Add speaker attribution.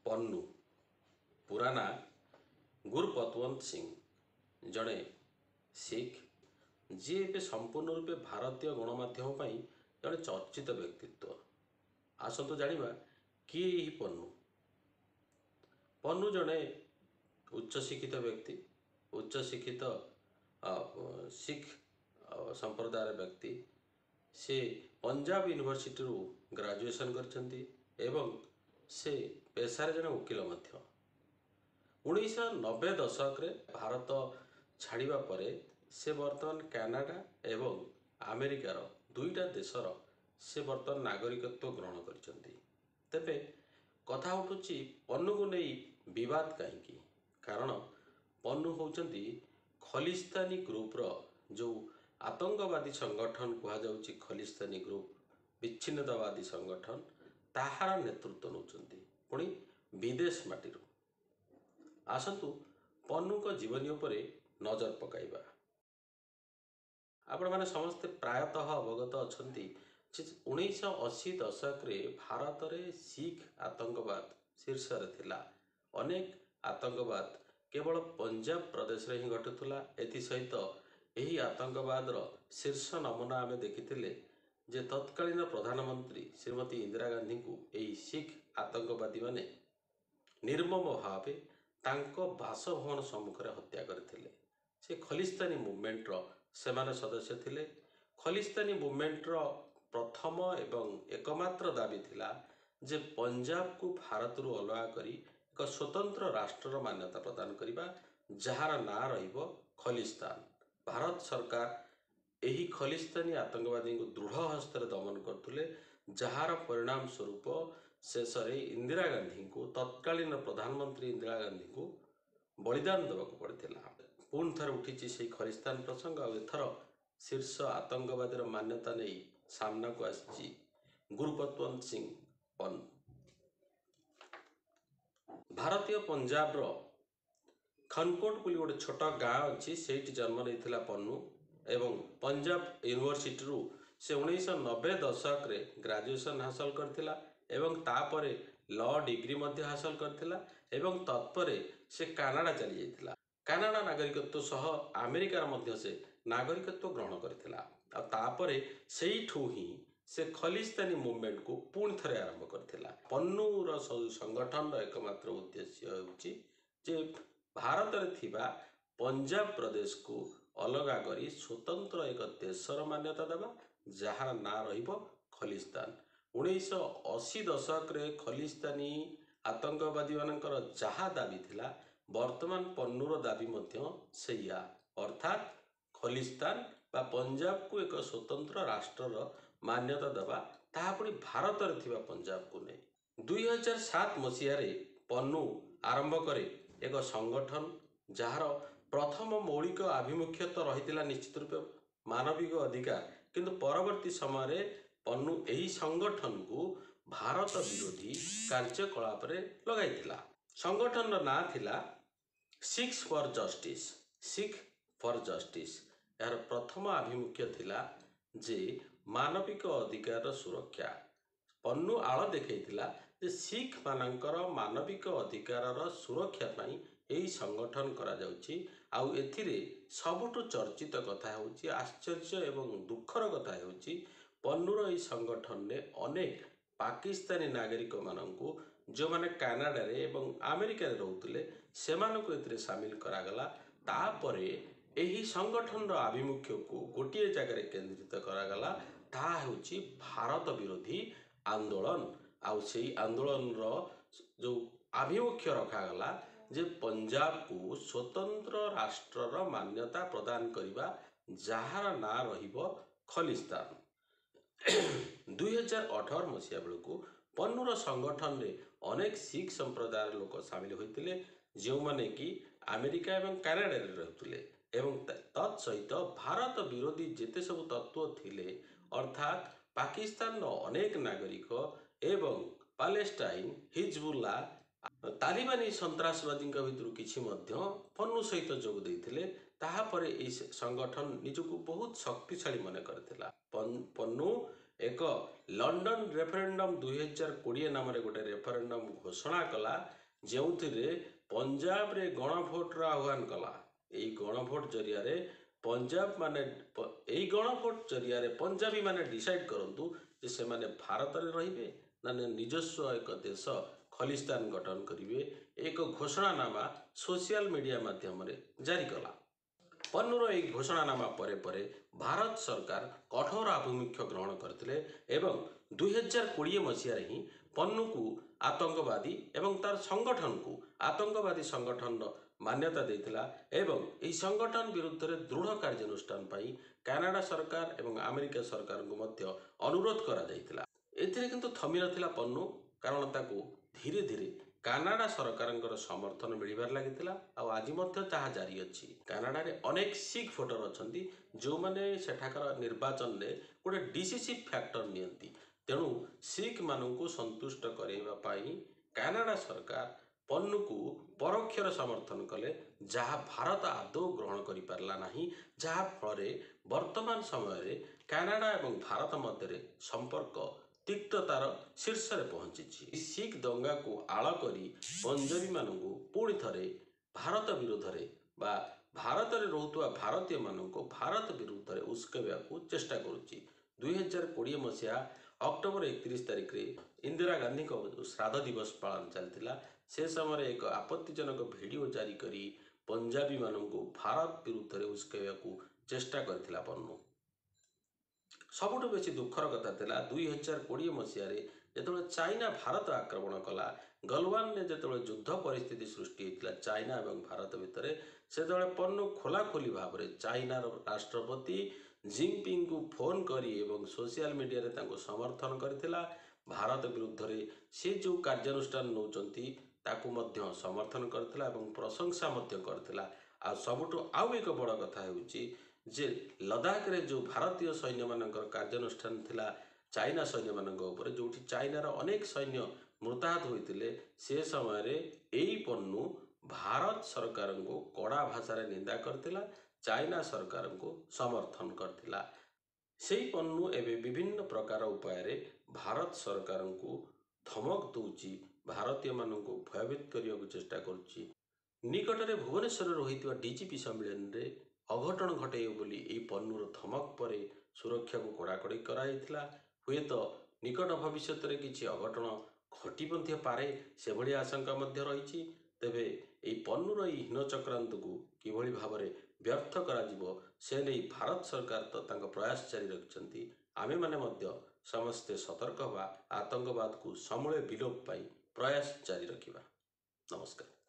Speaker 1: पन्नू पूरा ना गुरुपतवंत सिंह जड़े सिख जी ए संपूर्ण रूपे भारतीय गणमाध्यम पर जड़े चर्चित व्यक्तित्व। आसतु जानिबा किए यही पन्नू। पन्नू जड़े उच्च शिक्षित व्यक्ति, उच्च शिक्षित सिख संप्रदायर व्यक्ति। से पंजाब यूनिवर्सिटी ग्रेजुएशन करछंती एवं से पेशार जन वकिल मध्य। 1990 दशक रे भारत छाड़िबा परे से वर्तमान कनाडा एवं अमेरिकार दुईटा देशर से वर्तमान नागरिकत्व ग्रहण करछंती। तेबे कथा उठुची पन्नू को नहीं विवाद कहीं, कारण पन्नू होचंती खलिस्तानी ग्रुप रो जो आतंकवादी संगठन कहुच्छी खलिस्तानी ग्रुप विच्छिन्नतावादी संगठन ताहार नेतृत्व नौकरी पुणी विदेश माटीरू। आसतु पन्नू को जीवनी उपरे नजर पकाइबा। आपण माने समस्ते प्रायतः अवगत अछंती 1980 दशक रे भारत रे सिख आतंकवाद शीर्ष रे थिला। अनेक आतंकवाद केवल पंजाब प्रदेश रे ही घटुला। एथि सहित यही आतंकवादर शीर्ष नमूना आमे देखिथिले जे तत्कालीन प्रधानमंत्री श्रीमती इंदिरा गांधी को यही सिख आतंकवादी माने निर्मम भावे तांको बासभवन सम्मुखें हत्या करथिले। से खलिस्तानी मूवमेंट रो सेमाने सदस्य थिले। खलिस्तानी मूवमेंट रो प्रथम एवं एकमात्र दाबी थिला जे पंजाब को भारत रु अलगा करी एक स्वतंत्र राष्ट्र मान्यता प्रदान करिबा, जहार ना रहिबो खलिस्तान। भारत सरकार यही खलिस्तानी आतंकवादी को दृढ़ हस्तर दमन करथुले, जहार परिणाम स्वरूप शेष इंदिरा गांधी को तत्कालीन प्रधानमंत्री इंदिरा गांधी को बलिदान देवाक पड़ता। पुणी थर उठी से खलिस्तान प्रसंग। एथर शीर्ष आतंकवादी मान्यता नहीं सामना को आसी गुरुपतवंत सिंह पन्नू। भारतीय पंजाब रो खनकोट बोली गोटे छोट गाँ अच्छी, से जन्म नहीं पन्नू एवं पंजाब यूनिवर्सिटी रु से 1990 दशक रे ग्रेजुएशन हासिल करथिला एवं तापरे लॉ डिग्री मध्य हासिल करथिला एवं तत्परे से कनाडा चली जाइथिला। कनाडा नागरिकत्व सह अमेरिकार मध्य से नागरिकत्व ग्रहण करथिला। आ तापरे सेइठू ही से खलिस्तानी मूवमेंट को पुणी थरे आरंभ करथिला। पन्नूर संगठन एकमात्र उद्देश्य होउची जे भारत रे थिबा पंजाब प्रदेश को अलगा करी स्वतंत्र एक देशर मान्यता देवा, जहार ना रहिबो खलिस्तान। 1980 दशक रे खलिस्तानी आतंकवादी मानकर जहा दाबी थिला, वर्तमान पन्नूर दाबी मध्य सेया, अर्थात खलिस्तान बा पंजाब को एक स्वतंत्र राष्ट्रर मान्यता देवा, ताहा पुणी भारत रे थिबा पंजाब को नै। 2007 मसीह रे पन्नू आरंभ करे एक संगठन जहार प्रथम मौलिक आभिमुख्यता रही निश्चित रूपे मानविक अधिकार, किंतु परवर्ती समय पन्नू यही संगठन को भारत विरोधी कार्यकलाप लगाई। संगठन ना थिला six for justice. Sikh for justice यार प्रथम आभिमुख्य थिला जे मानविक अधिकार सुरक्षा। पन्नू आड़ देखैथिला जे सिख मानकर मानविक अधिकार सुरक्षा पाई यही संगठन करा जाउची। आउ एथिरे सबुठु चर्चित कथा होउची, आश्चर्य एवं दुखर कथा होउची, पन्नूर यही संगठन ने अनेक पाकिस्तानी नागरिक मानंकु जो माने कनाडा रे एवं अमेरिका रे रहउतले सेमानकु एथिरे शामिल करागला। तापरे यही संगठन रो आभिमुख्य को गोटे जगह केंद्रित करागला, ता होउची भारत विरोधी आंदोलन। आउ सेही आंदोलन रो जो आभिमुख्य रखागला जे पंजाब को स्वतंत्र राष्ट्रर मान्यता प्रदान करिबा, जहार ना रहिबो खलिस्तान। 2018 मसीहा बेलू पन्नूर संगठन रे अनेक सिख संप्रदाय लोक सामिल होते, जो माने कि अमेरिका एवं कनाडा रे रहउतले एवं तत्सहित भारत विरोधी जेते सब तत्व थिले, अर्थात पाकिस्तान रो अनेक नागरिक एवं पैलेस्टाइन हिजबुल्ला तालिबानी सन्त्रासवादी भितर किछि मध्य पन्नू सहित जोग देइथिले। ताहा परे संगठन निजको बहुत शक्तिशाली मन करथिला। पन्नू एक लंडन रेफरेंडम 2020 नाम गोटे रेफरेंडम घोषणा कला जो पंजाब रे गणभोट आह्वान कला। यही गणभोट जरिया पंजाब माने यही गणभोट जरिया पंजाबी माने डिसाइड करंतु जे से माने भारत रे रहिबे ना निजस्व एक देश खलिस्तान गठन करिवे। एक घोषणानामा सोशल मीडिया माध्यम जारी कला। पन्नुर यही घोषणानामा परे परे भारत सरकार कठोर आभिमुख्य ग्रहण करते एवं 2020 मसीह ही पन्नु को आतंकवादी एवं तार संगठन को आतंकवादी संगठन मान्यता देता एवं यह संगठन विरुद्ध में दृढ़ कार्यानुष्ठान पाई कनाडा सरकार एवं अमेरिका सरकार को मध्य अनुरोध करा जायतिला। एथिरे किंतु थमी नथिला पन्नु, कारण ताकू धीरे धीरे कानाडा सरकार समर्थन मिलबार लगी आज ताहा जारी अच्छी। कानाडा रे अनेक सिख भोटर अच्छा जो मैंने सेठाकर निर्वाचन में गोटे डिसीसिव फैक्टर नियंती। तेणु सिख मानू संतुष्ट करने कानाडा सरकार पन्नु को परोक्षर समर्थन कले, जहाँ भारत आदौ ग्रहण कर पारला नहीं, जहाँ फल वर्तमान समय कानाडा एवं भारत मध्य संपर्क तिक्ततार शीर्ष रे पहुंची। सिख दंगा को आड़ करी पंजाबी मानू पुणी थे भारत विरोध में बा भारत में रोहुआ भारतीय मानू भारत विरुद्ध में उस्केवा को चेष्टा करुच्ची। 2020 मसीहा अक्टोबर 31 तारिख रे इंदिरा गांधी को श्राद्ध दिवस पालन चलता। से समय एक आपत्तिजनक वीडियो जारी करी पंजाबी मानू भारत विरुद्ध में उस्केवा को चेष्टा करथिला पन्नु। सबुठ बेसी दुखर कथा थिला 2020 मसीह जो चाइना भारत आक्रमण कला। गलवान ने जो युद्ध परिस्थिति सृष्टि होता चाइना और भारत भितर, से पन्नु खोलाखोली भाव में चाइनार राष्ट्रपति जिनपिंग को फोन करी एवं सोशल मीडिया रे तांको समर्थन करथिला। भारत विरुद्ध रे से जो कार्यानुष्ठान नौचंती ताकू मध्य समर्थन करथिला एवं प्रशंसा मध्य करथिला। आ सबुठ आउ एक बड़ कथा होउची जे लद्दाख रे जो भारतीय सैन्य मानकर कार्यानुष्ठान थिला चाइना सैन्य मानक ऊपर, जो चाइनार अनेक सैन्य मृताहत होते, से समय यही पन्नु भारत सरकार को कड़ा भाषा रे निंदा करथिला, चाइना सरकार को समर्थन करथिला। सेही पन्नु एवं विभिन्न प्रकार उपाय भारत सरकार को धमक दौची, भारतीय मानू भयभीत करने को चेष्टा करुच्ची। निकटरे भुवनेश्वर रही डीजीपी सम्मेलन में अघटन घटे बोली यही पन्नुर धमक पर सुरक्षा को कड़ाकड़ी कराइथिला। हुए तो निकट भविष्य में किसी अघटन घटी पारे से भली आशंका मध्य रही। तेबे यही पन्नुर यही हीन चक्रांत को किभली भाव में व्यर्थ करा से नहीं भारत सरकार तो तांको प्रयास जारी रखिछंती। आमे माने मध्य समस्ते सतर्क हवा, आतंकवाद को समूले विलोप पाई प्रयास जारी रखिबा। नमस्कार।